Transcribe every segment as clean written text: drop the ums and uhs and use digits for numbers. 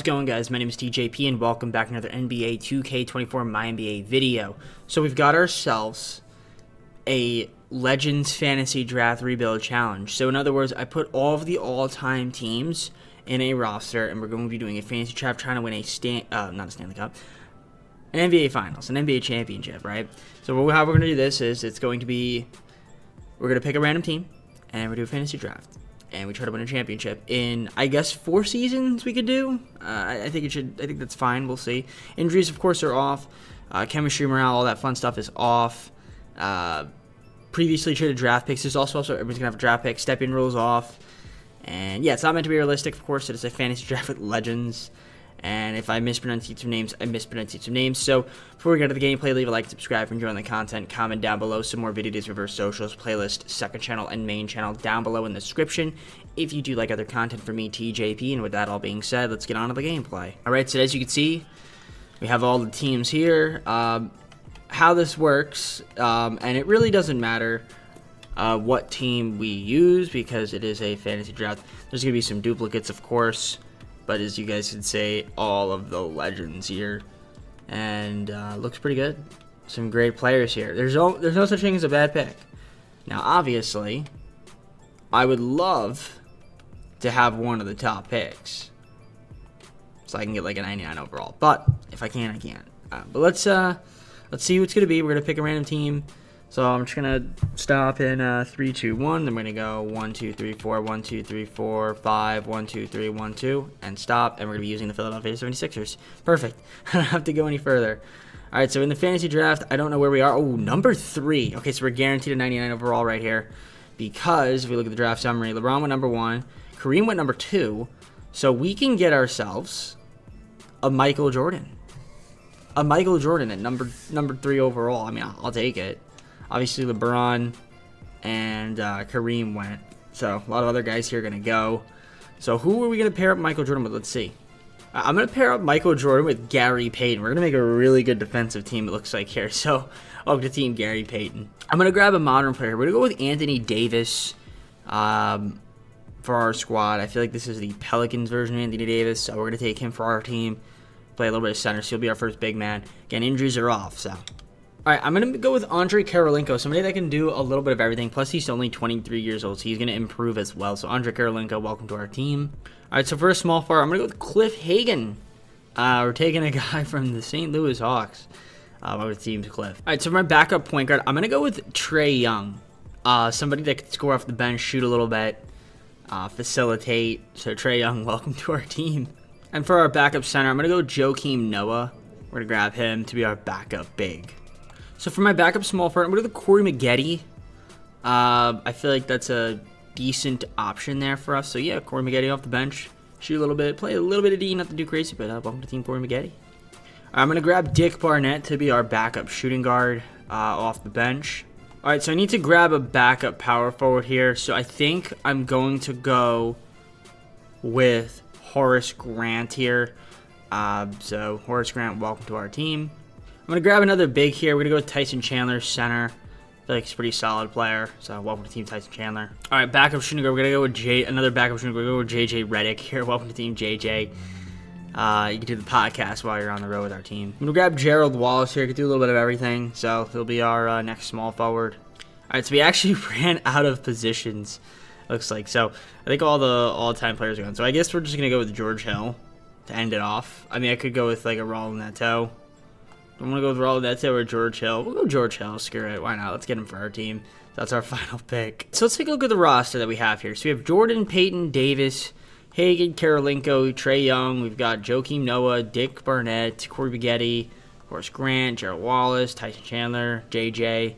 it going, guys? My name is TJP and welcome back to another NBA 2K24 MyNBA video. So we've got ourselves a Legends Fantasy Draft Rebuild Challenge. So in other words, I put all of the all-time teams in a roster and we're going to be doing a fantasy draft trying to win a not a Stanley Cup, an NBA Finals, an NBA Championship, right? So how we're going to do this is we're going to pick a random team and we're going to do a fantasy draft. And we try to win a championship in, I guess, 4 seasons we could do. I think that's fine. We'll see. Injuries, of course, are off. Chemistry, morale, all that fun stuff is off. Previously traded draft picks is also everybody's gonna have a draft pick. Step-in rules off. And yeah, it's not meant to be realistic. Of course, it is a fantasy draft with legends. And if I mispronounce some names, I mispronounce some names. So before we get to the gameplay, leave a like, subscribe, and join the content. Comment down below some more videos, reverse socials, playlist, second channel, and main channel down below in the description if you do like other content from me, TJP. And with that all being said, let's get on to the gameplay. Alright, so as you can see, we have all the teams here. How this works, and it really doesn't matter what team we use because it is a fantasy draft. There's going to be some duplicates, of course. But as you guys can say, all of the legends here, and looks pretty good. Some great players here. There's no such thing as a bad pick. Now, obviously, I would love to have one of the top picks, so I can get like a 99 overall. But if I can, I can't. But let's see what's gonna be. We're gonna pick a random team. So I'm just gonna stop in 3, 2, 1. Then we're gonna go 1, 2, 3, 4, 1, 2, 3, 4, 5, 1, 2, 3, 1, 2, and stop. And we're gonna be using the Philadelphia 76ers. Perfect. I don't have to go any further. All right. So in the fantasy draft, I don't know where we are. Oh, number 3. Okay, so we're guaranteed a 99 overall right here, because if we look at the draft summary, LeBron went number 1, Kareem went number 2, so we can get ourselves a Michael Jordan. A Michael Jordan at number 3 overall. I mean, I'll take it. Obviously, LeBron and Kareem went. So, a lot of other guys here are going to go. So, who are we going to pair up Michael Jordan with? Let's see. I'm going to pair up Michael Jordan with Gary Payton. We're going to make a really good defensive team, it looks like here. So, welcome to Team Gary Payton. I'm going to grab a modern player. We're going to go with Anthony Davis for our squad. I feel like this is the Pelicans version of Anthony Davis. So, we're going to take him for our team. Play a little bit of center. So, he'll be our first big man. Again, injuries are off, so... All right, I'm going to go with Andre Karolinko, somebody that can do a little bit of everything. Plus, he's only 23 years old, so he's going to improve as well. So, Andre Karolinko, welcome to our team. All right, so for a small forward, I'm going to go with Cliff Hagan. We're taking a guy from the St. Louis Hawks. Our team's Cliff. All right, so for my backup point guard, I'm going to go with Trae Young. Somebody that can score off the bench, shoot a little bit, facilitate. So, Trae Young, welcome to our team. And for our backup center, I'm going to go Joakim Noah. We're going to grab him to be our backup big. So for my backup small forward, I'm going to go Corey Maggette. I feel like that's a decent option there for us. So yeah, Corey Maggette off the bench. Shoot a little bit, play a little bit of D, not to do crazy, but welcome to Team Corey Maggette. I'm going to grab Dick Barnett to be our backup shooting guard off the bench. All right, so I need to grab a backup power forward here. So I think I'm going to go with Horace Grant here. So Horace Grant, welcome to our team. I'm going to grab another big here. We're going to go with Tyson Chandler, center. I feel like he's a pretty solid player. So, welcome to Team Tyson Chandler. All right, backup shooting guard. We're going to go with another backup shooting guard. We're going to go with JJ Redick here. Welcome to Team JJ. You can do the podcast while you're on the road with our team. I'm going to grab Gerald Wallace here. You can do a little bit of everything. So, he'll be our next small forward. All right, so we actually ran out of positions, looks like. So, I think all the all-time players are gone. So, I guess we're just going to go with George Hill to end it off. I mean, I could go with like a Raul Neto. I'm going to go with Raul Neto or George Hill. We'll go George Hill. Screw it. Why not? Let's get him for our team. That's our final pick. So let's take a look at the roster that we have here. So we have Jordan, Payton, Davis, Hagan, Karolinko, Trae Young. We've got Joakim Noah, Dick Barnett, Corey Maggette, Horace Grant, Gerald Wallace, Tyson Chandler, JJ,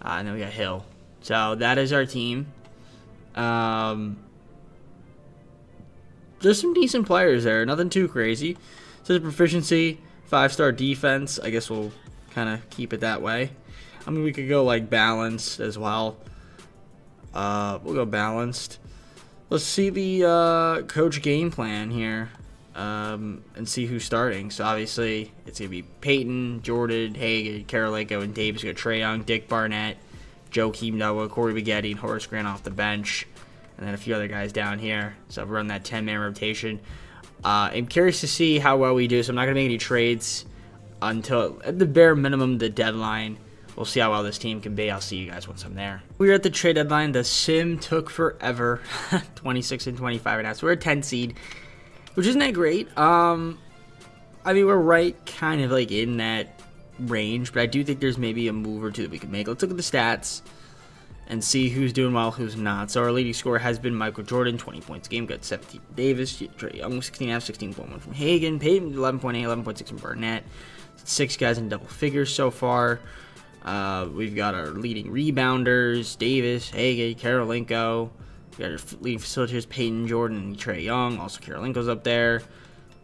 and then we got Hill. So that is our team. There's some decent players there. Nothing too crazy. So the proficiency... 5-star defense. I guess we'll kind of keep it that way. I mean, we could go like balanced as well. We'll go balanced. Let's see the coach game plan here and see who's starting. So obviously it's gonna be Payton, Jordan, Hagan, Karolinko, and Davis. We got Trae Young, Dick Barnett, Joakim Noah, Corey Maggette, and Horace Grant off the bench, and then a few other guys down here. So run that 10-man rotation. I'm curious to see how well we do, so I'm not going to make any trades until, at the bare minimum, the deadline. We'll see how well this team can be. I'll see you guys once I'm there. We were at the trade deadline. The sim took forever. 26 and 25 now. So we're a 10 seed, which isn't that great. I mean, we're right kind of like in that range, but I do think there's maybe a move or two that we could make. Let's look at the stats and see who's doing well, who's not. So our leading scorer has been Michael Jordan, 20 points a game. Got 17 Davis, Trey Young, 16.5, 16.1 from Hagan, Payton, 11.8, 11.6 from Barnett. 6 guys in double figures so far. We've got our leading rebounders, Davis, Hagan, Karolinko. We got our leading facilitators, Peyton, Jordan, and Trey Young. Also, Karolinko's up there.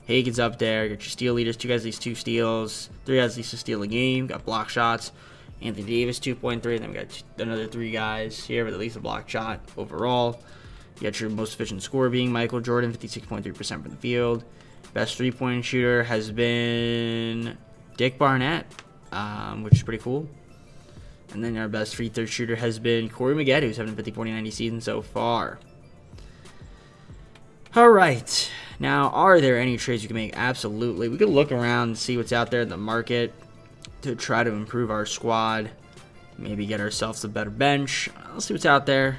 Hagen's up there. Got your steal leaders, 2 guys at least 2 steals. 3 guys at least a steal a game. Got block shots. Anthony Davis, 2.3. Then we got another 3 guys here with at least a block shot overall. You got your most efficient scorer being Michael Jordan, 56.3% from the field. Best 3-point shooter has been Dick Barnett, which is pretty cool. And then our best free throw shooter has been Corey Maggette, who's having a 50-40-90 season so far. All right. Now, are there any trades you can make? Absolutely. We could look around and see what's out there in the market to try to improve our squad. Maybe get ourselves a better bench. Let's see what's out there.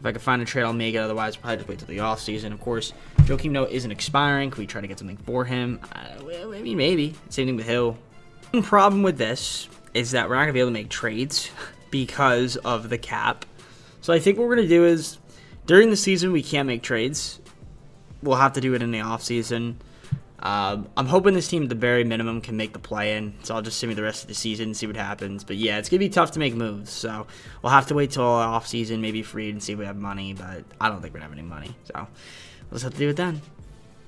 If I can find a trade, I'll make it. Otherwise, I'll probably just wait till the offseason. Of course, Joakim Noah isn't expiring. Can we try to get something for him? I mean, maybe. Same thing with Hill. One problem with this is that we're not going to be able to make trades because of the cap. So I think what we're going to do is, during the season, we can't make trades. We'll have to do it in the offseason. I'm hoping this team, at the very minimum, can make the play-in. So I'll just sit me the rest of the season and see what happens. But yeah, it's going to be tough to make moves. So we'll have to wait till offseason, maybe free, and see if we have money. But I don't think we're going to have any money. So we'll just have to do it then.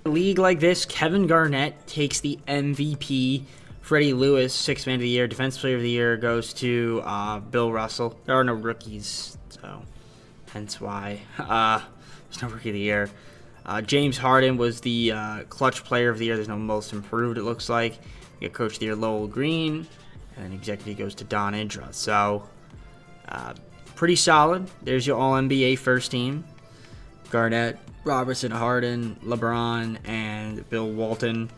A league like this, Kevin Garnett takes the MVP. Freddie Lewis, 6th man of the year. Defensive player of the year goes to Bill Russell. There are no rookies, so hence why there's no rookie of the year. James Harden was the clutch player of the year. There's no most improved, it looks like. You get coach of the year, Lowell Green. And then executive goes to Don Indra. So, pretty solid. There's your All-NBA first team. Garnett, Robertson, Harden, LeBron, and Bill Walton.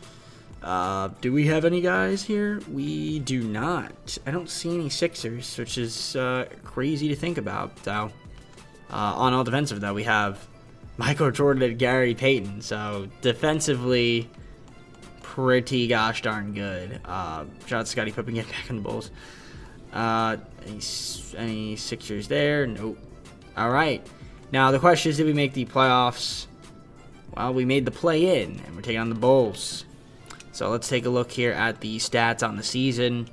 Do we have any guys here? We do not. I don't see any Sixers, which is crazy to think about. So, on all defensive, though, we have Michael Jordan and Gary Payton. So, defensively, pretty gosh darn good. Shout out to Scottie Pippen getting back on the Bulls. Any Sixers there? Nope. All right. Now, the question is, did we make the playoffs? Well, we made the play-in, and we're taking on the Bulls. So let's take a look here at the stats on the season.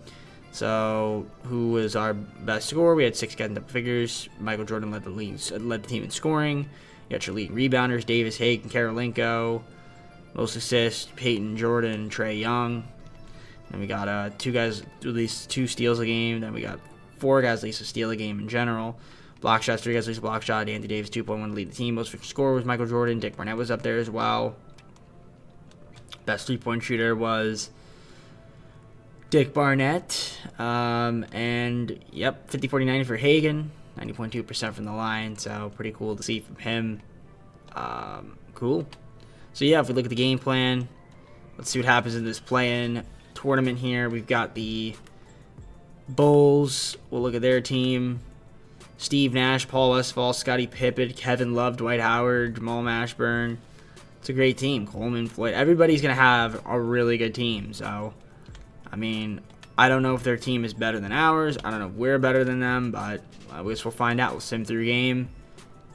So who was our best scorer? We had 6 guys in double figures. Michael Jordan led the team in scoring. You got your leading rebounders, Davis, Hagen, Karolinko. Most assists, Peyton, Jordan, Trey Young. Then we got 2 guys at least 2 steals a game. Then we got 4 guys at least a steal a game in general. Block shots, 3 guys at least a block shot. Anthony Davis, 2.1 to lead the team. Most scorer was Michael Jordan. Dick Barnett was up there as well. Best 3-point shooter was Dick Barnett. And, yep, 50-40-90 for Hagen. 90.2% from the line, so pretty cool to see from him. Cool. So, yeah, if we look at the game plan, let's see what happens in this play-in tournament here. We've got the Bulls. We'll look at their team. Steve Nash, Paul Westphal, Scottie Pippen, Kevin Love, Dwight Howard, Jamal Mashburn. It's a great team. Coleman, Floyd. Everybody's going to have a really good team. So, I mean, I don't know if their team is better than ours. I don't know if we're better than them, but I guess we'll find out. We'll sim through game,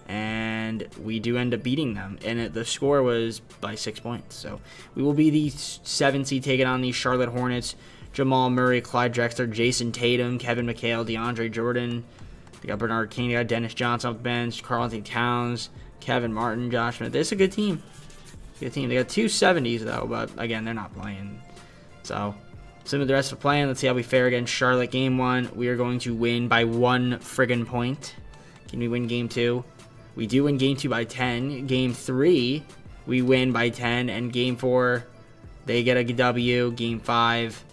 and we do end up beating them. And the score was by 6 points. So, we will be the 7 seed taking on the Charlotte Hornets. Jamal Murray, Clyde Drexler, Jason Tatum, Kevin McHale, DeAndre Jordan. They got Bernard King, they got Dennis Johnson off the bench, Karl Anthony Towns, Kevin Martin, Josh Smith. This is a good team. Good team. They got 2 70s, though, but, again, they're not playing. So, some of the rest of the playing. Let's see how we fare against Charlotte. Game 1, we are going to win by 1 friggin' point. Can we win Game 2? We do win Game 2 by 10. Game 3, we win by 10. And Game 4, they get a W. Game 5,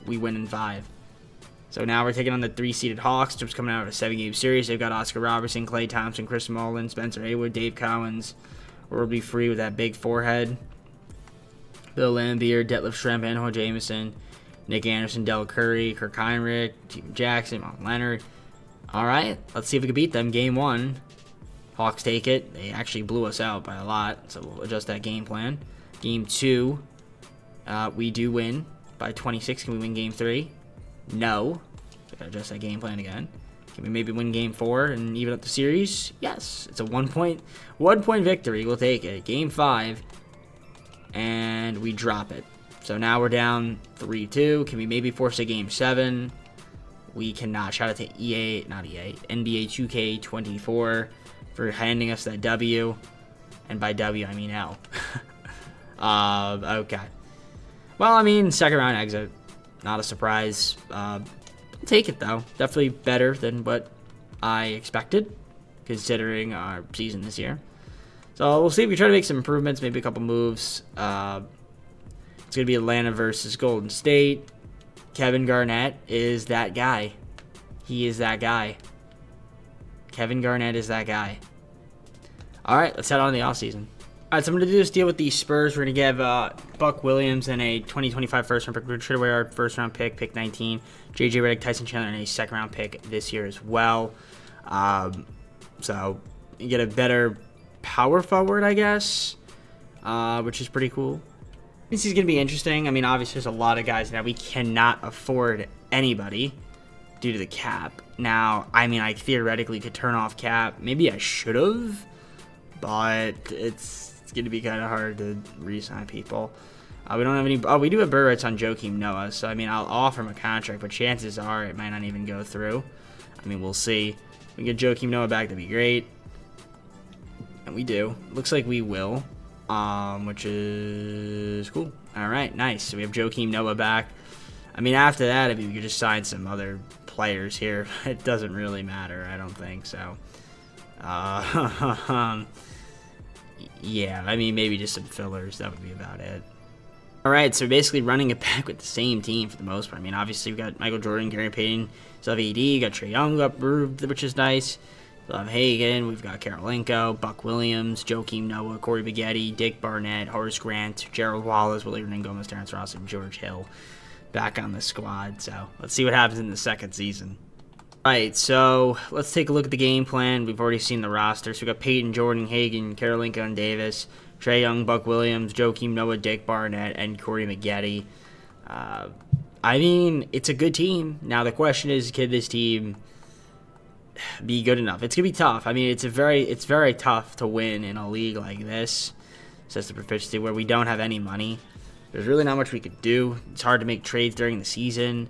we win in 5. So now we're taking on the 3-seeded Hawks, just coming out of a 7-game series. They've got Oscar Robertson, Klay Thompson, Chris Mullin, Spencer Haywood, Dave Cowens. We'll be free with that big forehead. Bill Laimbeer, Detlef Schrempf, Antoine Jameson, Nick Anderson, Del Curry, Kirk Heinrich, Steven Jackson, Mark Leonard. All right, let's see if we can beat them. Game 1. Hawks take it. They actually blew us out by a lot, so we'll adjust that game plan. Game 2, we do win by 26. Can we win Game 3? No. So gotta adjust that game plan again. Can we maybe win Game 4 and even up the series? Yes. It's a 1-point victory. We'll take it. Game 5, and we drop it. So now we're down 3-2. Can we maybe force a Game 7? We cannot. Shout out to NBA 2K24 for handing us that W. And by W, I mean L. Okay. Well, I mean, second round exit. Not a surprise. Take it, though. Definitely better than what I expected, considering our season this year. So we'll see if we try to make some improvements, maybe a couple moves. It's going to be Atlanta versus Golden State. Kevin Garnett is that guy. He is that guy. Kevin Garnett is that guy. All right, let's head on to the offseason. All right, so I'm going to do this deal with the Spurs. We're going to give Buck Williams and a 2025 first-round pick. We're going to trade away our first-round pick, pick 19. J.J. Redick, Tyson Chandler, and a second-round pick this year as well. So you get a better power forward, I guess, which is pretty cool. This is going to be interesting. I mean, obviously, there's a lot of guys now. We cannot afford anybody due to the cap. Now, I mean, I theoretically could turn off cap. Maybe I should have, but it's going to be kind of hard to re-sign people. We don't have any. Oh, we do have bird rights on Joakim Noah, so I mean, I'll offer him a contract, but chances are it might not even go through. I mean, we'll see. If we get Joakim Noah back, that'd be great, and we do. Looks like we will, which is cool. All right, nice. So we have Joakim Noah back. I mean, after that, I mean, we could just sign some other players here. It doesn't really matter, I don't think so. Yeah, I mean, maybe just some fillers. That would be about it. All right, so basically running it back with the same team for the most part. I mean, obviously, we've got Michael Jordan, Gary Payton, still have AD, got Trae Young up, which is nice. We'll have Hagan, we've got Karolinko, Buck Williams, Joakim Noah, Corey Baggetti, Dick Barnett, Horace Grant, Gerald Wallace, Willie Gomez, Terrence Ross, and George Hill back on the squad. So let's see what happens in the second season. All right, so let's take a look at the game plan. We've already seen the roster. So we got Peyton, Jordan, Hagan, Karolinko, and Davis, Trae Young, Buck Williams, Joakim Noah, Dick Barnett, and Corey Baggetti. I mean, it's a good team. Now the question is, can this team be good enough? It's gonna be tough. I mean, it's very tough to win in a league like this. Says the proficiency where we don't have any money. There's really not much we could do. It's hard to make trades during the season.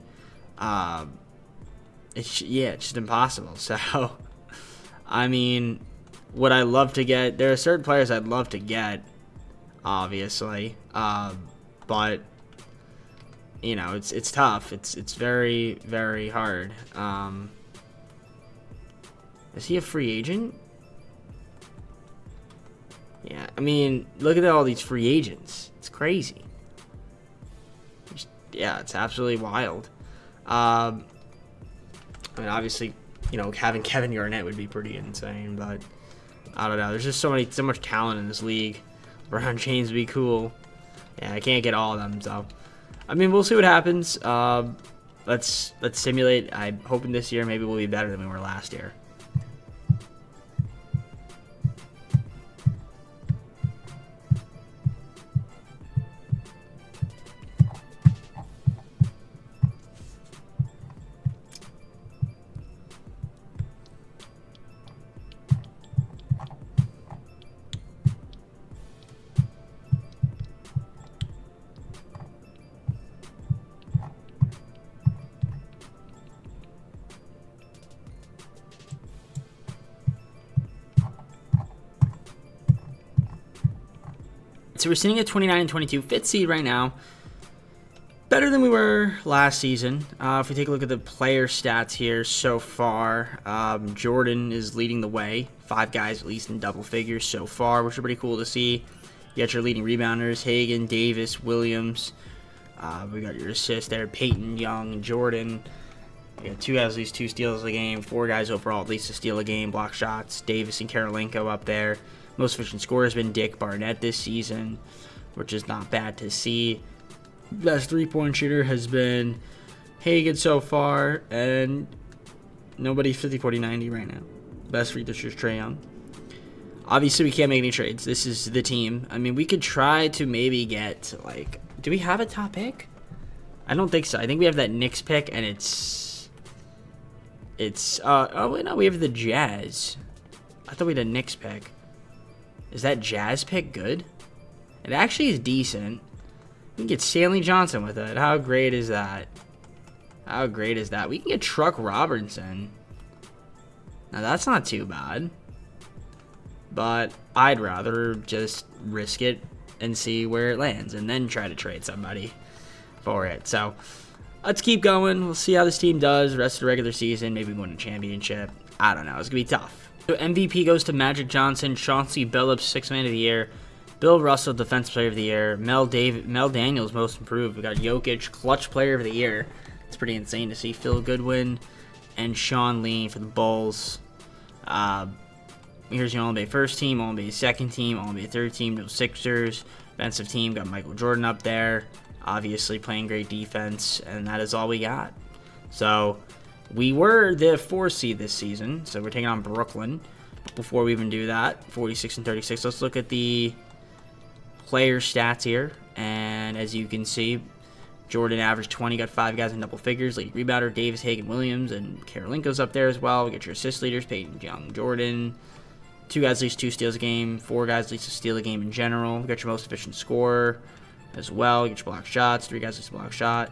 It's just impossible. So, I mean, would I love to get? There are certain players I'd love to get, obviously, but you know, it's tough. It's very, very hard. Is he a free agent? Yeah, I mean, look at all these free agents. It's crazy. Yeah, it's absolutely wild. I mean, obviously, you know, having Kevin Garnett would be pretty insane, but I don't know. There's just so much talent in this league. LeBron James would be cool. Yeah, I can't get all of them, so I mean, we'll see what happens. Let's simulate. I'm hoping this year maybe we'll be better than we were last year. So we're sitting at 29 and 22, fifth seed right now. Better than we were last season. If we take a look at the player stats here so far, Jordan is leading the way. 5 guys at least in double figures so far, which is pretty cool to see. You got your leading rebounders, Hagan, Davis, Williams. We got your assists there, Peyton, Young, Jordan. We got 2 guys at least 2 steals a game, 4 guys overall at least a steal a game, block shots. Davis and Karolinko up there. Most efficient scorer has been Dick Barnett this season. which is not bad to see. Best three-point shooter has been Hagen so far, and nobody's 50, 40, 90 right now. Best free throw shooter is Trae Young. Obviously, we can't make any trades. This is the team. I mean, we could try to maybe get, like... Do we have a top pick? I don't think so. I think we have that Knicks pick, and it's... oh, wait, no, we have the Jazz. I thought we had a Knicks pick. Is that Jazz pick good? It actually is decent. We can get Stanley Johnson with it. How great is that? How great is that? We can get Truck Robertson. Now, that's not too bad. But I'd rather just risk it and see where it lands and then try to trade somebody for it. So, let's keep going. We'll see how this team does the rest of the regular season. Maybe win a championship. I don't know. It's going to be tough. So, MVP goes to Magic Johnson. Chauncey Billups, 6th man of the year. Bill Russell, Defensive Player of the Year. Mel Daniels, Most Improved. We got Jokic, Clutch Player of the Year. It's pretty insane to see. Phil Goodwin and Sean Lee for the Bulls. Here's your All-NBA first team, All-NBA second team, All-NBA third team, no Sixers. Defensive team, got Michael Jordan up there. Obviously playing great defense, and that is all we got. So, we were the 4th seed this season, so we're taking on Brooklyn. Before we even do that, 46 and 36. Let's look at the player stats here. And as you can see, Jordan averaged 20, got 5 guys in double figures. Lead rebounder, Davis, Hagen, Williams, and Karolinko's up there as well. We get your assist leaders, Peyton Young, Jordan. 2 guys least 2 steals a game. 4 guys least a steal a game in general. We got your most efficient scorer as well. You get your block shots. 3 guys least a block shot.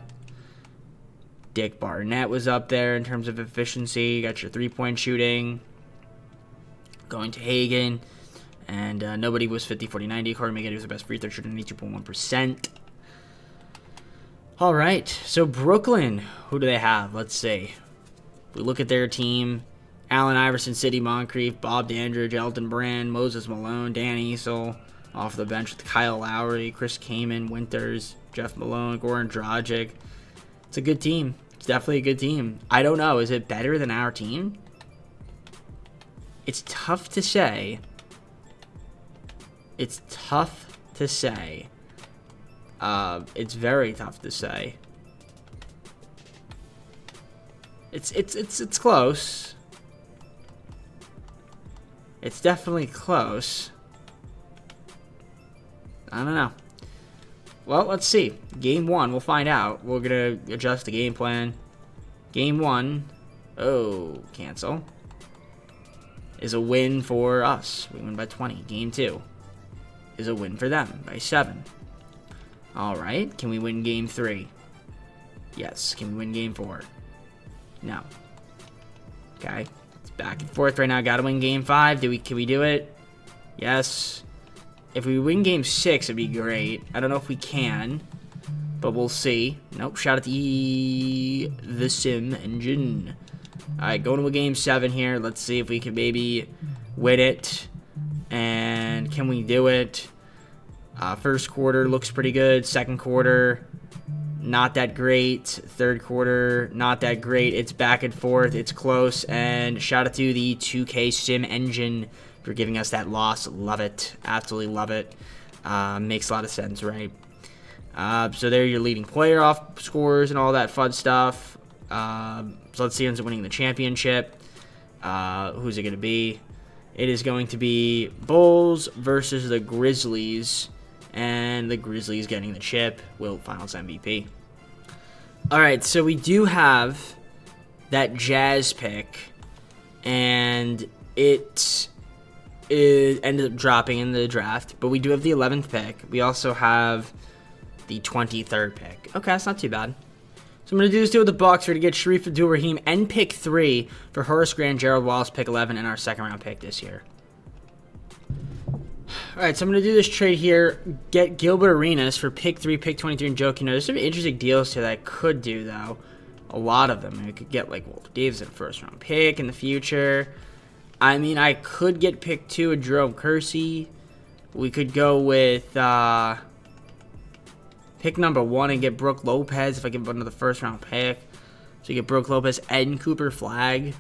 Dick Barnett was up there in terms of efficiency. You got your 3-point shooting. Going to Hagen. And nobody was 50, 40, 90. Corey Maggette was the best free throw shooter, 92.1%. All right. So Brooklyn, who do they have? Let's see. We look at their team. Allen Iverson, Sidney Moncrief, Bob Dandridge, Elton Brand, Moses Malone, Dan Easel off the bench with Kyle Lowry, Chris Kaman, Winters, Jeff Malone, Goran Dragic. It's a good team. It's definitely a good team. I don't know. Is it better than our team? It's tough to say. It's tough to say. It's very tough to say. It's close. It's definitely close. I don't know. Well, let's see. Game 1, we'll find out. We're going to adjust the game plan. Game 1, oh, cancel, is a win for us. We win by 20. Game 2 is a win for them by 7. All right. Can we win Game 3? Yes. Can we win Game 4? No. Okay. Back and forth right now. Got to win Game 5. Can we do it? Yes. If we win Game 6, it'd be great. I don't know if we can, but we'll see. Nope. Shout out to the Sim Engine. All right, going to a Game 7 here. Let's see if we can maybe win it. And can we do it? First quarter looks pretty good. Second quarter, not that great. Third quarter, not that great. It's back and forth. It's close. And shout out to the 2K Sim Engine for giving us that loss. Love it. Absolutely love it. Makes a lot of sense, right? So there, your leading player off scores and all that fun stuff. So let's see who's winning the championship. Who's it going to be? It is going to be Bulls versus the Grizzlies. And the Grizzlies getting the chip. Wilt Finals MVP. Alright, so we do have that Jazz pick. And it ended up dropping in the draft. But we do have the 11th pick. We also have the 23rd pick. Okay, that's not too bad. So I'm going to do this deal with the Bucks. We're going to get Sharif Abdul-Rahim and pick 3 for Horace Grant, Gerald Wallace, pick 11, and our second-round pick this year. All right, so I'm going to do this trade here. Get Gilbert Arenas for pick 3, pick 23, and Joe Kino. There's some interesting deals here that I could do, though. A lot of them. I could get, like, Walter Davis, a first-round pick in the future. I mean, I could get pick 2 of Jerome Kersey. We could go with pick number 1 and get Brooke Lopez if I give another first-round pick. So you get Brooke Lopez and Cooper Flagg.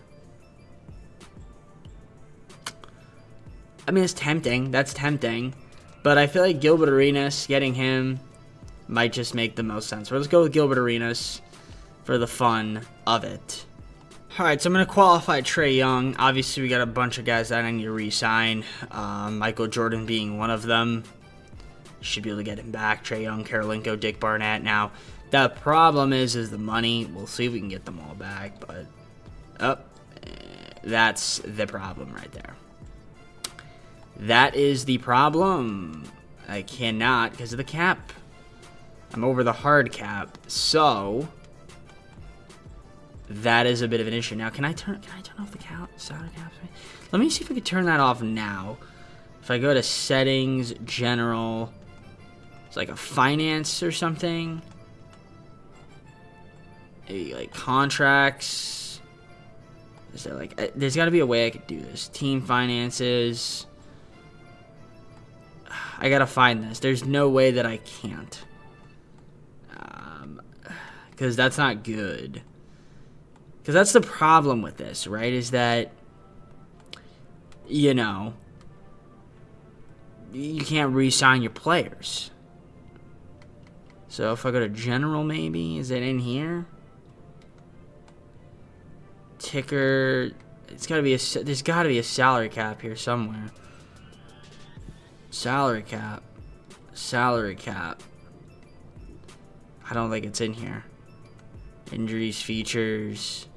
I mean, it's tempting. That's tempting. But I feel like Gilbert Arenas, getting him might just make the most sense. So let's go with Gilbert Arenas for the fun of it. All right, so I'm going to qualify Trae Young. Obviously, we got a bunch of guys that I need to re-sign. Michael Jordan being one of them. Should be able to get him back. Trae Young, Karolinko, Dick Barnett. Now, the problem is the money. We'll see if we can get them all back, but that's the problem right there. That is the problem. I cannot because of the cap. I'm over the hard cap, so that is a bit of an issue. Now, can I turn off the salary cap? Let me see if I can turn that off now. If I go to settings, general, it's like a finance or something. Maybe like contracts. Is there like there's got to be a way I could do this. Team finances. I gotta find this. There's no way that I can't. Because that's not good. Because that's the problem with this, right? Is that, you know, you can't re-sign your players. So if I go to general, maybe, is it in here? Ticker, it's gotta be there's gotta be a salary cap here somewhere. Salary cap. Salary cap. I don't think it's in here. Injuries, features.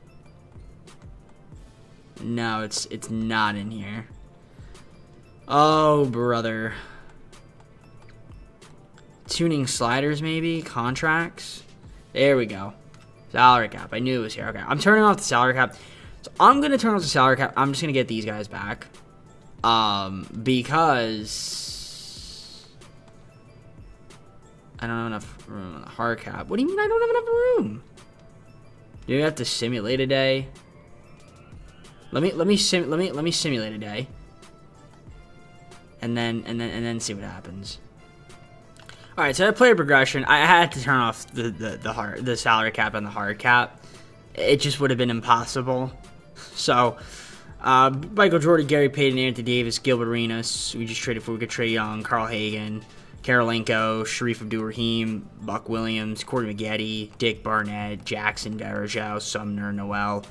No, it's not in here. Oh, brother. Tuning sliders, maybe? Contracts? There we go. Salary cap. I knew it was here. Okay, I'm turning off the salary cap. So I'm going to turn off the salary cap. I'm just going to get these guys back. Because I don't have enough room on the hard cap. What do you mean I don't have enough room? Do you have to simulate a day? Let me simulate a day. And then see what happens. All right, so I player progression. I had to turn off the salary cap and the hard cap. It just would have been impossible. So, Michael Jordan, Gary Payton, Anthony Davis, Gilbert Arenas. We just traded for Trae Young, Carl Hagan, Karolinko, Sharif Abdul-Rahim, Buck Williams, Corey Maggette, Dick Barnett, Jackson, Varejao, Sumner, Noel.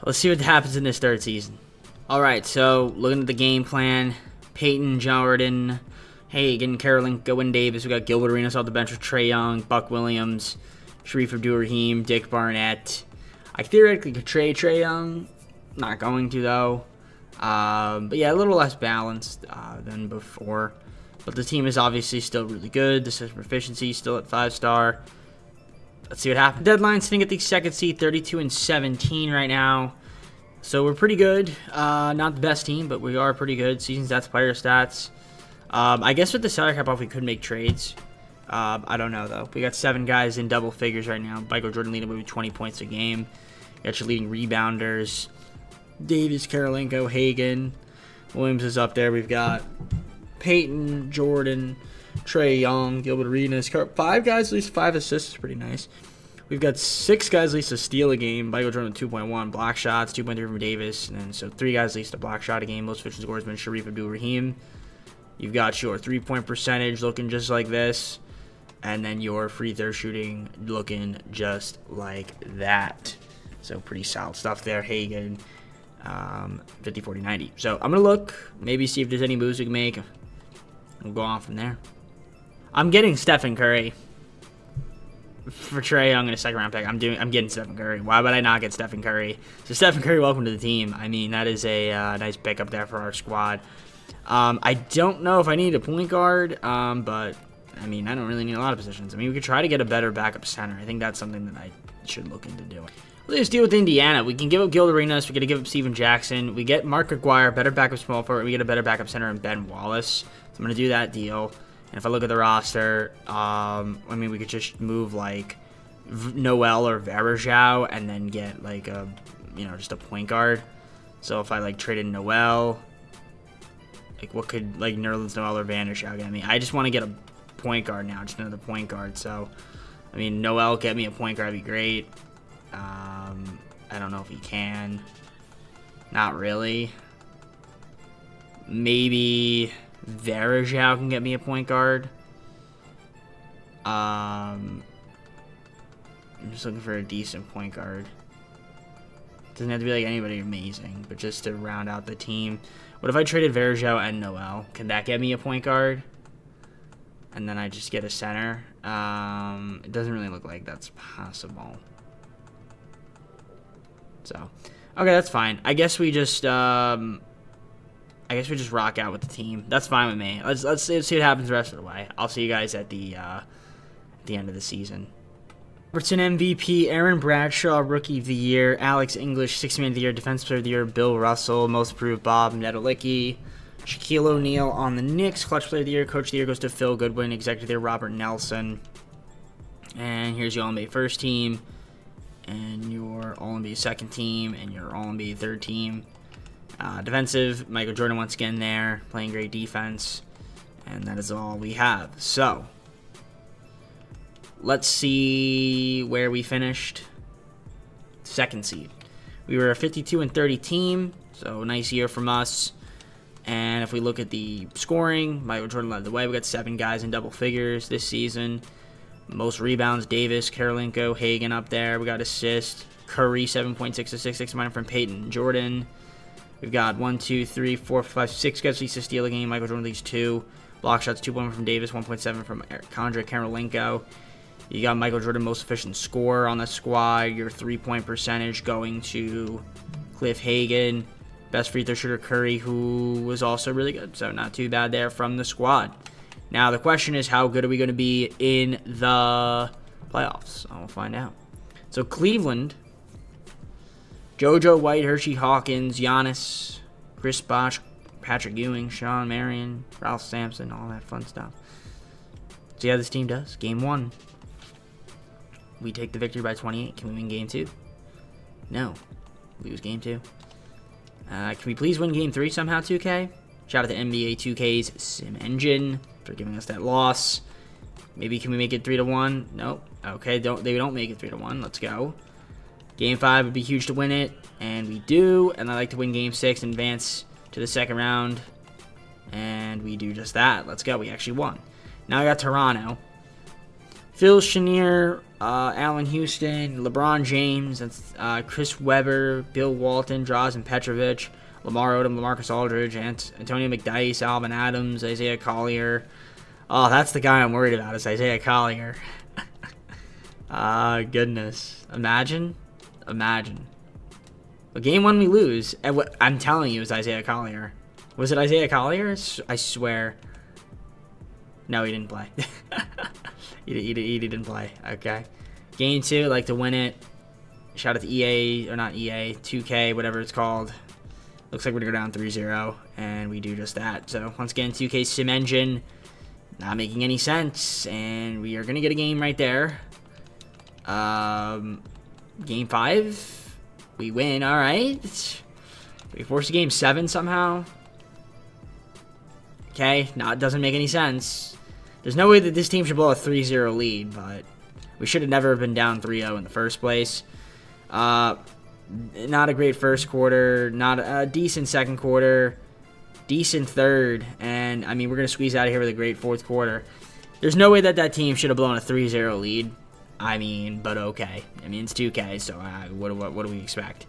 Let's see what happens in this third season. All right, so looking at the game plan, Payton, Jordan, Hagan, Karolinko, and Davis. We got Gilbert Arenas off the bench with Trae Young, Buck Williams, Sharif Abdul-Rahim, Dick Barnett. I theoretically could trade Trae Young. Not going to, though. But yeah, a little less balanced than before. But the team is obviously still really good. The system efficiency is still at 5-star. Let's see what happens. Deadline sitting at the second seed, 32-17 right now. So we're pretty good. Not the best team, but we are pretty good. Season stats, player stats. I guess with the salary cap off, we could make trades. I don't know, though. We got 7 guys in double figures right now. Michael Jordan leading with 20 points a game. You got your leading rebounders. Davis, Karolinko, Hagan. Williams is up there. We've got Payton, Jordan, Trae Young, Gilbert Arenas. 5 guys, at least 5 assists. Pretty nice. We've got 6 guys at least to steal a game. Michael Jordan 2.1. Block shots, 2.3 from Davis. And then so 3 guys at least to block shot a game. Most efficient scoresman, Sharif Abdul-Rahim. You've got your 3-point percentage looking just like this. And then your free throw shooting looking just like that. So pretty solid stuff there. Hagan, 50, 40, 90. So I'm going to look, maybe see if there's any moves we can make. We'll go on from there. I'm getting Stephen Curry for Trae Young in a second-round pick. I'm getting Stephen Curry. Why would I not get Stephen Curry? So Stephen Curry, welcome to the team. I mean, that is a nice pickup there for our squad. I don't know if I need a point guard, but I mean, I don't really need a lot of positions. I mean, we could try to get a better backup center. I think that's something that I should look into doing. Let's deal with Indiana. We can give up Gilbert Arenas. We got to give up Steven Jackson. We get Mark Aguirre, better backup small forward. We get a better backup center in Ben Wallace. So I'm going to do that deal. And if I look at the roster, I mean, we could just move like Noel or Varejao and then get like a, just a point guard. So if I like traded Noel, like what could like Nerlens Noel or Varejao get me? I just want to get a point guard now, just another point guard. So, I mean, Noel get me a point guard would be great. I don't know if he can. Not really. Maybe Verajao can get me a point guard. I'm just looking for a decent point guard. Doesn't have to be like anybody amazing, but just to round out the team. What if I traded Verajao and Noel? Can that get me a point guard? And then I just get a center. It doesn't really look like that's possible. So, okay, that's fine. I guess we just rock out with the team. That's fine with me. Let's see what happens the rest of the way. I'll see you guys at the end of the season. Robertson MVP, Aaron Bradshaw Rookie of the Year, Alex English 60 Man of the Year, Defensive Player of the Year, Bill Russell, Most Improved Bob Nedelicki, Shaquille O'Neal on the Knicks, Clutch Player of the Year, Coach of the Year goes to Phil Goodwin, Executive of the Year Robert Nelson. And here's your All-NBA first team, and your All-NBA second team, and your All-NBA third team. Defensive, Michael Jordan once again there, playing great defense. And that is all we have. So, let's see where we finished. Second seed. We were a 52-30 team, so nice year from us. And if we look at the scoring, Michael Jordan led the way. We got 7 guys in double figures this season. Most rebounds, Davis, Karolinko, Hagan up there. We got assists, Curry, 7.6 assists, 6 minor from Peyton Jordan. We've got 1, 2, 3, 4, 5, 6 guys leads to steal a game. Michael Jordan leads 2. Block shots, 2.1 from Davis, 1.7 from Condra Karolinko. You got Michael Jordan, most efficient scorer on the squad. Your 3-point percentage going to Cliff Hagan. Best free throw shooter, Curry, who was also really good. So not too bad there from the squad. Now the question is, how good are we going to be in the playoffs? I'll find out. So Cleveland, JoJo White, Hershey Hawkins, Giannis, Chris Bosh, Patrick Ewing, Sean Marion, Ralph Sampson, all that fun stuff. See how this team does. Game 1. We take the victory by 28. Can we win Game 2? No. We lose Game 2. Can we please win Game 3 somehow, 2K? Shout out to NBA 2K's Sim Engine for giving us that loss. Maybe can we make it 3-1? Nope. Okay, they don't make it 3-1. Let's go. Game 5 would be huge to win it, and we do. And I like to win Game 6 and advance to the second round, and we do just that. Let's go. We actually won. Now I got Toronto. Phil Chenier, Allen Houston, LeBron James, Chris Webber, Bill Walton, Drazen Petrovic, Lamar Odom, LaMarcus Aldridge, Antonio McDyess, Alvin Adams, Isaiah Collier. Oh, that's the guy I'm worried about, is Isaiah Collier. Goodness. Imagine. But Game 1 we lose. And what I'm telling you is Isaiah Collier. Was it Isaiah Collier? I swear. No, he didn't play. He didn't play. Okay. Game 2, like to win it. Shout out to EA, or not EA, 2K, whatever it's called. Looks like we're going to go down 3-0, and we do just that. So, once again, 2K Sim Engine, not making any sense, and we are going to get a game right there. Game 5, we win, all right. We force a Game 7 somehow. Okay, it doesn't make any sense. There's no way that this team should blow a 3-0 lead, but we should have never been down 3-0 in the first place. Not a great first quarter, not a decent second quarter, decent third, and, I mean, we're going to squeeze out of here with a great fourth quarter. There's no way that team should have blown a 3-0 lead. I mean, but okay. I mean, it's 2K, so what do we expect?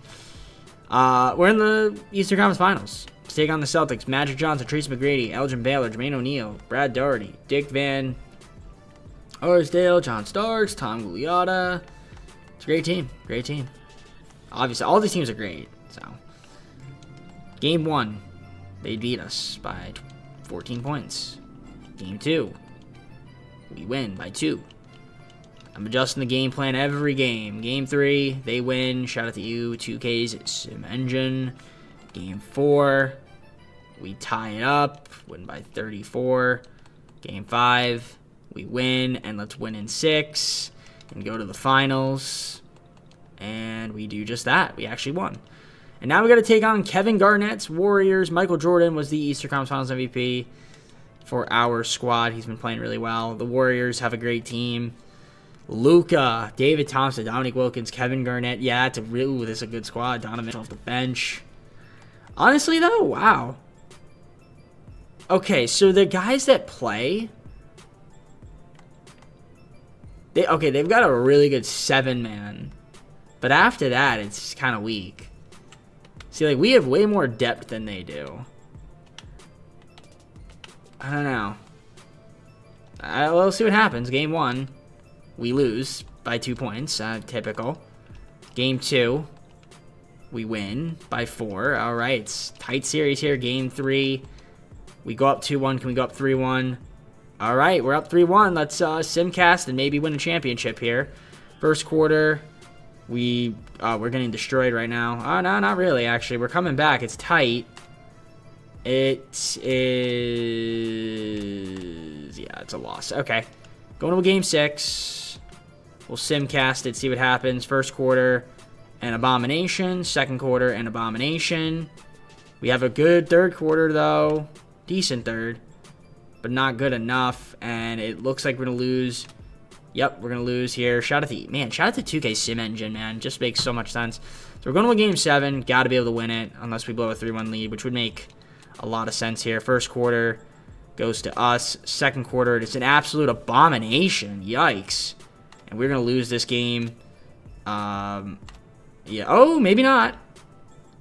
We're in the Eastern Conference Finals. To take on the Celtics, Magic Johnson, Trace McGrady, Elgin Baylor, Jermaine O'Neal, Brad Daugherty, Dick Van Arsdale, John Starks, Tom Gugliotta. It's a great team. Great team. Obviously, all these teams are great. So, Game 1, they beat us by 14 points. Game 2, we win by 2. I'm adjusting the game plan every game. Game 3, they win. Shout out to you, 2K's Sim Engine. Game 4, we tie it up, win by 34. Game 5, we win, and let's win in 6 and go to the finals. And we do just that. We actually won. And now we got to take on Kevin Garnett's Warriors. Michael Jordan was the Eastern Conference Finals MVP for our squad. He's been playing really well. The Warriors have a great team. Luka, David Thompson, Dominique Wilkins, Kevin Garnett. Yeah, this is a good squad. Donovan off the bench. Honestly, though, wow. Okay, so the guys that play, they've got a really good 7-man. But after that, it's kind of weak. See, like, we have way more depth than they do. I don't know. We'll see what happens. Game 1, we lose by 2 points. Typical. Game 2, we win by 4. All right, it's tight series here. Game 3, we go up 2-1. Can we go up 3-1? All right, we're up 3-1. Let's simcast and maybe win a championship here. First quarter, we're getting destroyed right now. Oh, no, not really, actually. We're coming back. It's tight. It is... Yeah, it's a loss. Okay. Going to game 6. We'll simcast it, see what happens. First quarter, an abomination. Second quarter, an abomination. We have a good third quarter, though. Decent third. But not good enough. And it looks like we're going to lose. Yep, we're going to lose here. Shout out to 2K Sim Engine, man. Just makes so much sense. So we're going to a game 7. Got to be able to win it. Unless we blow a 3-1 lead, which would make a lot of sense here. First quarter goes to us. Second quarter, it's an absolute abomination. Yikes. And we're going to lose this game. Yeah. Oh, maybe not.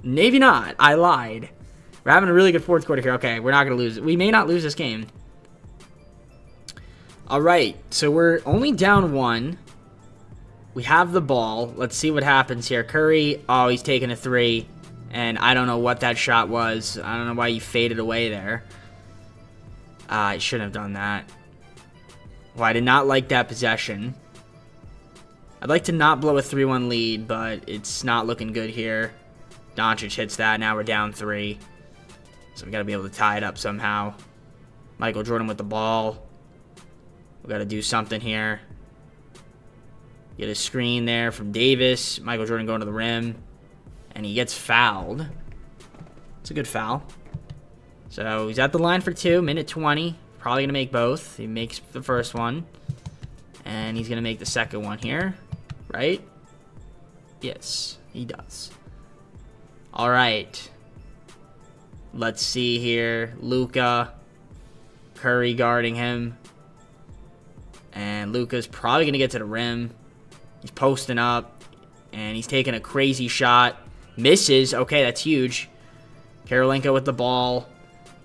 Maybe not. I lied. We're having a really good fourth quarter here. Okay, we're not going to lose it. We may not lose this game. All right, so we're only down 1. We have the ball. Let's see what happens here. Curry, oh, he's taking a 3. And I don't know what that shot was. I don't know why you faded away there. I shouldn't have done that. Well, I did not like that possession. I'd like to not blow a 3-1 lead, but it's not looking good here. Doncic hits that. Now we're down 3. So we got to be able to tie it up somehow. Michael Jordan with the ball. We got to do something here. Get a screen there from Davis. Michael Jordan going to the rim. And he gets fouled. It's a good foul. So he's at the line for 2. Minute 20. Probably going to make both. He makes the first one. And he's going to make the second one here. Right? Yes, he does. All right. Let's see here. Luka. Curry guarding him. And Luka's probably going to get to the rim. He's posting up. And he's taking a crazy shot. Misses. Okay, that's huge. Karolinko with the ball.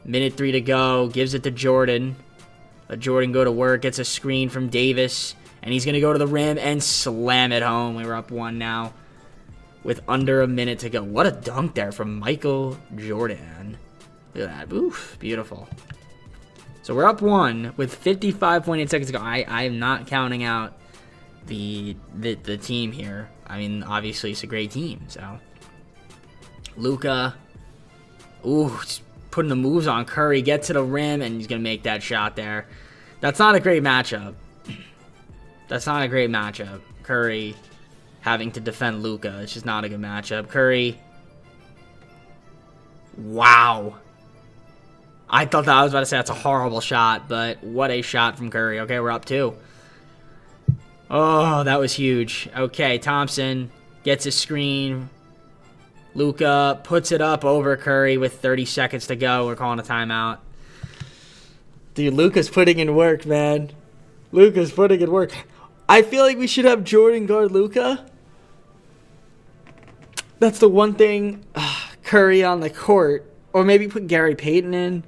Minute 3 to go. Gives it to Jordan. Let Jordan go to work. Gets a screen from Davis. And he's going to go to the rim and slam it home. We're up 1 now. With under a minute to go. What a dunk there from Michael Jordan. Look at that. Oof. Beautiful. So we're up 1 with 55.8 seconds to go. I am not counting out the team here. I mean, obviously it's a great team. So Luka, ooh, just putting the moves on Curry. Get to the rim, and he's gonna make that shot there. That's not a great matchup. That's not a great matchup. Curry having to defend Luka. It's just not a good matchup. Curry. Wow. I thought that I was about to say that's a horrible shot, but what a shot from Curry. Okay, we're up 2. Oh, that was huge. Okay, Thompson gets a screen. Luka puts it up over Curry with 30 seconds to go. We're calling a timeout. Dude, Luka's putting in work, man. Luka's putting in work. I feel like we should have Jordan guard Luka. That's the one thing. Curry on the court. Or maybe put Gary Payton in.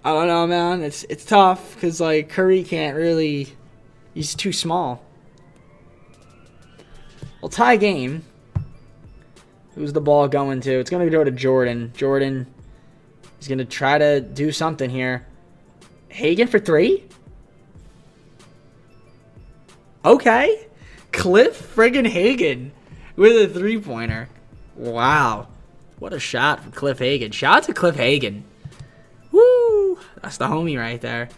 I don't know, man. It's tough because, like, Curry can't really... He's too small. Well, tie game. Who's the ball going to? It's going to go to Jordan. Jordan is going to try to do something here. Hagan for 3? Okay. Cliff friggin' Hagan with a 3-pointer. Wow. What a shot from Cliff Hagan. Shout out to Cliff Hagan. Woo! That's the homie right there.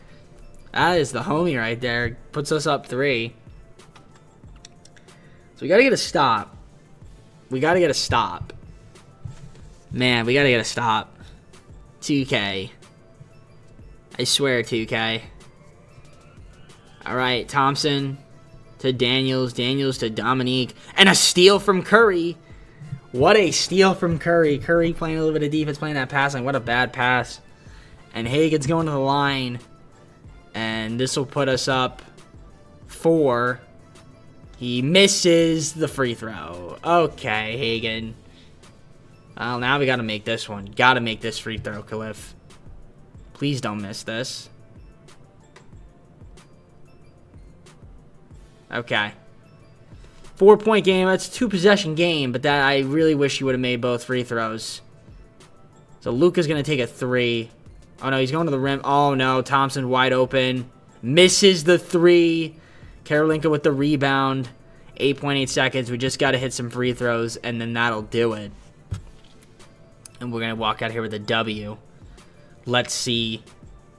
That is the homie right there. Puts us up 3. So we got to get a stop. We got to get a stop. Man, we got to get a stop. 2K. I swear, 2K. All right, Thompson to Daniels. Daniels to Dominique. And a steal from Curry. What a steal from Curry. Curry playing a little bit of defense, playing that pass line. What a bad pass. And Hagen's going to the line. And this will put us up 4. He misses the free throw. Okay, Hagen. Well, now we got to make this one. Got to make this free throw, Khalif. Please don't miss this. Okay. 4-point game. That's a 2-possession game, but that I really wish he would have made both free throws. So Luka's going to take a 3. Oh, no, he's going to the rim. Oh, no, Thompson wide open. Misses the 3. Karolinka with the rebound. 8.8 seconds. We just got to hit some free throws, and then that'll do it. And we're going to walk out here with a W. Let's see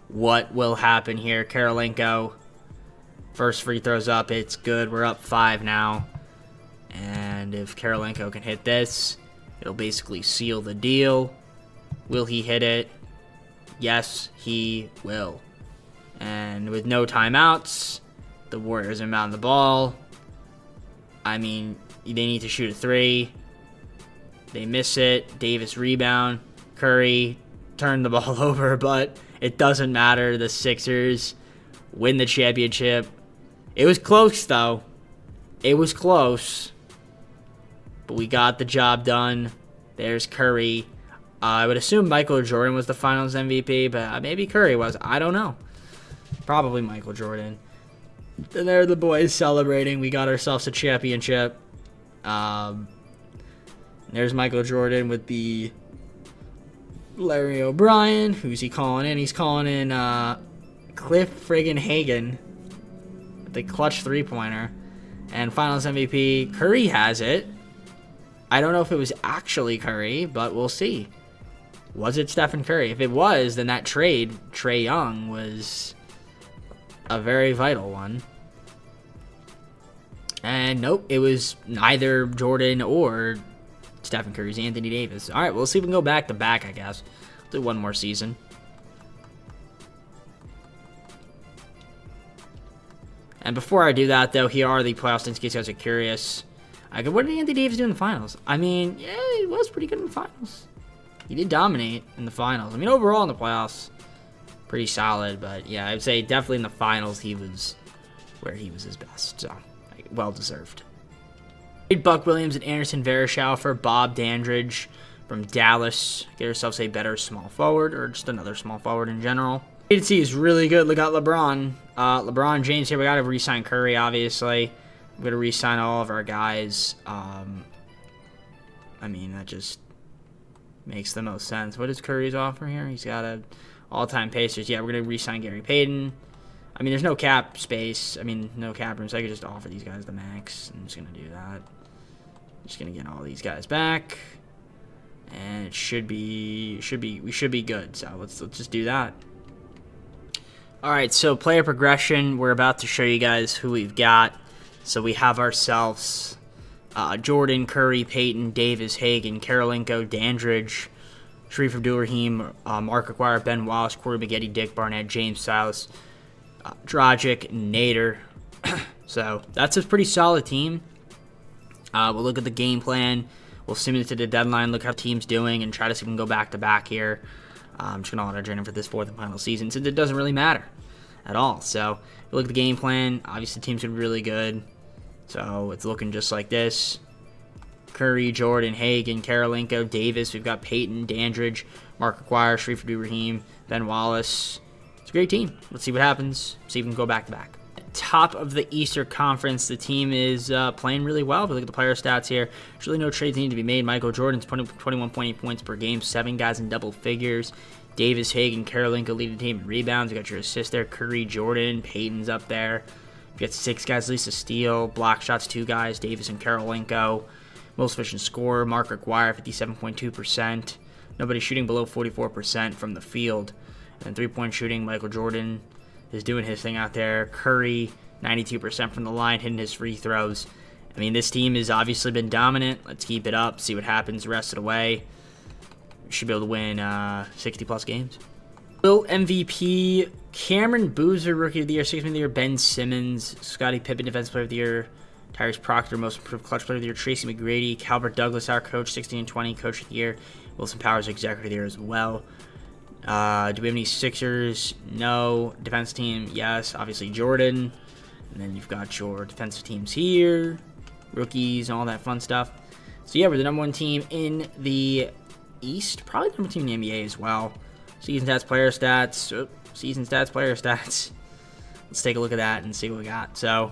what will happen here. Karolinko. First free throw's up. It's good. We're up 5 now. And if Karolinko can hit this, it'll basically seal the deal. Will he hit it? Yes, he will. And with no timeouts, the Warriors inbound the ball. I mean, they need to shoot a 3. They miss it. Davis rebound. Curry turned the ball over, but it doesn't matter. The Sixers win the championship. It was close, though. It was close. But we got the job done. There's Curry. I would assume Michael Jordan was the Finals MVP, but maybe Curry was. I don't know. Probably Michael Jordan. And there are the boys celebrating. We got ourselves a championship. There's Michael Jordan with the Larry O'Brien. Who's he calling in? He's calling in Cliff friggin' Hagen. The clutch 3-pointer. And Finals MVP, Curry has it. I don't know if it was actually Curry, but we'll see. Was it Stephen Curry? If it was, then that trade, Trae Young, was a very vital one. And nope, it was neither Jordan or Stephen Curry's Anthony Davis. All right, we'll see if we can go back to back, I guess. Do one more season. And before I do that, though, here are the playoffs in case you guys are curious. What did Anthony Davis do in the finals? I mean, yeah, he was pretty good in the finals. He did dominate in the finals. I mean, overall in the playoffs, pretty solid. But, yeah, I would say definitely in the finals he was where he was his best. So, well-deserved. Buck Williams and Anderson Varejao for Bob Dandridge from Dallas. Get yourselves a better small forward or just another small forward in general. Agency is really good. Look at LeBron. LeBron James here. We got to re-sign Curry, obviously. We're going to re-sign all of our guys. I mean, that just makes the most sense. What is Curry's offer here? He's got a all-time Pacers. Yeah, we're going to re-sign Gary Payton. I mean, there's no cap space. I mean, no cap room, so I could just offer these guys the max. I'm just going to do that. Just going to get all these guys back. And we should be good. So let's just do that. All right, so player progression. We're about to show you guys who we've got. So we have ourselves Jordan, Curry, Payton, Davis, Hagen, Karolinko, Dandridge, Sharif Abdul-Rahim, Mark Aguirre, Ben Wallace, Corey Maggette, Dick Barnett, James Silas, Dragic, Nader. So that's a pretty solid team. We'll look at the game plan. We'll simulate to the deadline, look how the team's doing, and try to see if we can go back-to-back here. I'm just going to auto-drain for this 4th and final season since it doesn't really matter at all. So, if you look at the game plan, obviously the team's going to be really good. So, it's looking just like this. Curry, Jordan, Hagen, Karolinko, Davis. We've got Payton, Dandridge, Mark Aguirre, Sharif Abdul-Rahim, Ben Wallace. It's a great team. Let's see what happens. See if we can go back-to-back. Top of the Eastern Conference, the team is playing really well. If you look at the player stats here, there's really no trades need to be made. Michael Jordan's 21.8 points per game, 7 guys in double figures. Davis, Hagen, Karolinko lead the team in rebounds. You got your assist there. Curry, Jordan, Payton's up there. You got 6 guys, at least a steal. Block shots, 2 guys, Davis and Karolinko. Most efficient scorer, Mark Aguirre, 57.2%. Nobody shooting below 44% from the field. And 3-point shooting, Michael Jordan is doing his thing out there. Curry, 92% from the line, hitting his free throws. I mean, this team has obviously been dominant. Let's keep it up, see what happens the rest of the way. We should be able to win 60-plus games. Will MVP, Cameron Boozer, Rookie of the Year, 6th Man of the Year, Ben Simmons, Scottie Pippen, Defensive Player of the Year, Tyrese Proctor, Most Improved Clutch Player of the Year, Tracy McGrady, Calvert Douglas, our coach, 16 and 20, Coach of the Year, Wilson Powers, Executive of the Year as well. Do we have any Sixers? No. Defense team? Yes. Obviously Jordan. And then you've got your defensive teams here. Rookies and all that fun stuff. So yeah, we're the #1 team in the East. Probably the #1 team in the NBA as well. Season stats, player stats. Oh, season stats, player stats. Let's take a look at that and see what we got. So,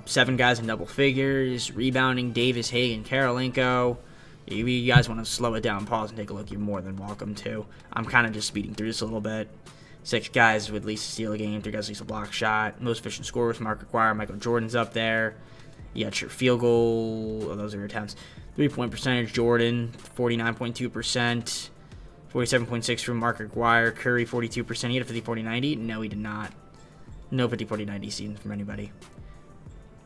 7 guys in double figures. Rebounding, Davis, Hagan, Karolinko. If you guys want to slow it down, pause, and take a look, you're more than welcome to. I'm kind of just speeding through this a little bit. 6 guys with at least a steal a game. 3 guys with at least a block shot. Most efficient scorers, Mark Aguirre, Michael Jordan's up there. You got your field goal. Oh, those are your attempts. 3-point percentage, Jordan, 49.2%. 47.6 from Mark Aguirre. Curry, 42%. He had a 50-40-90. No, he did not. No 50-40-90 season from anybody.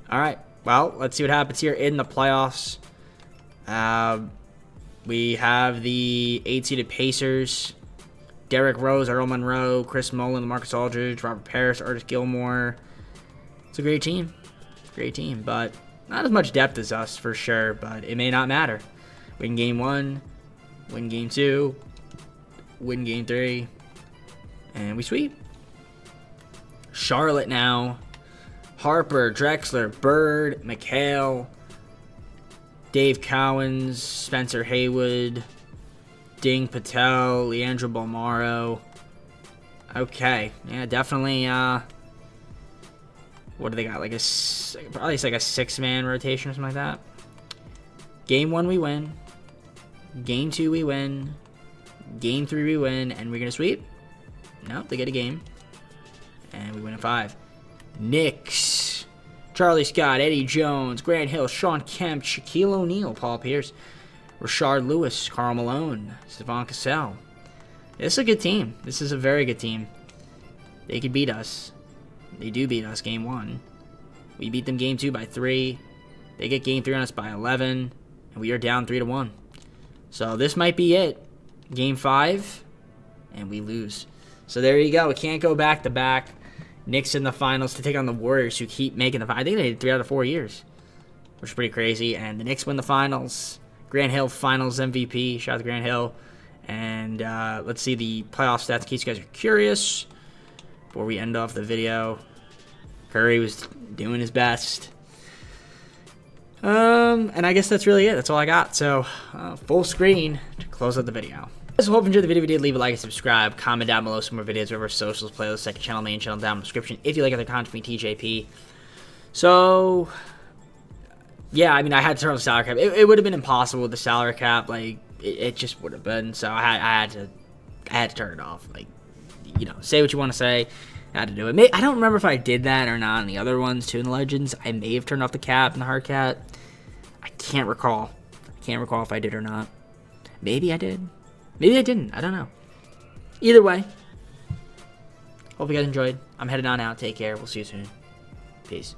All right. Well, let's see what happens here in the playoffs. We have the 8-seeded Pacers. Derrick Rose, Earl Monroe, Chris Mullin, Marcus Aldridge, Robert Parrish, Artis Gilmore. It's a great team. Great team, but not as much depth as us for sure, but it may not matter. Win game 1, win game 2, win game 3, and we sweep. Charlotte now. Harper, Drexler, Bird, McHale, Dave Cowens, Spencer Haywood, Ding Patel, Leandro Balmaro. Okay, yeah, definitely. What do they got? Probably it's like a 6-man rotation or something like that. Game 1 we win. Game 2 we win. Game 3 we win, and we're gonna sweep. No, they get a game, and we win in 5. Knicks. Charlie Scott, Eddie Jones, Grant Hill, Sean Kemp, Shaquille O'Neal, Paul Pierce, Rashard Lewis, Karl Malone, Stephon Cassell. This is a good team. This is a very good team. They could beat us. They do beat us game 1. We beat them game 2 by 3. They get game 3 on us by 11. And we are down 3-1. So this might be it. Game 5. And we lose. So there you go. We can't go back to back. Knicks in the finals to take on the Warriors, who keep making the finals. I think they did 3 out of 4 years, which is pretty crazy. And the Knicks win the finals. Grant Hill finals MVP. Shout out to Grant Hill. And let's see the playoff stats in case you guys are curious. Before we end off the video, Curry was doing his best. And I guess that's really it. That's all I got. So full screen to close out the video. So hope you enjoyed the video. If you did, leave a like and subscribe. Comment down below some more videos, whatever socials, playlist, second channel, main channel down in the description. If you like other content from me, TJP. So yeah, I mean, I had to turn on the salary cap. It would have been impossible with the salary cap. Like it just would have been. So I had to turn it off. Like, you know, say what you want to say. I had to do it. I don't remember if I did that or not in the other ones too in the Legends. I may have turned off the cap and the hard cap. I can't recall. I can't recall if I did or not. Maybe I did. Maybe I didn't. I don't know. Either way, hope you guys enjoyed. I'm headed on out. Take care. We'll see you soon. Peace.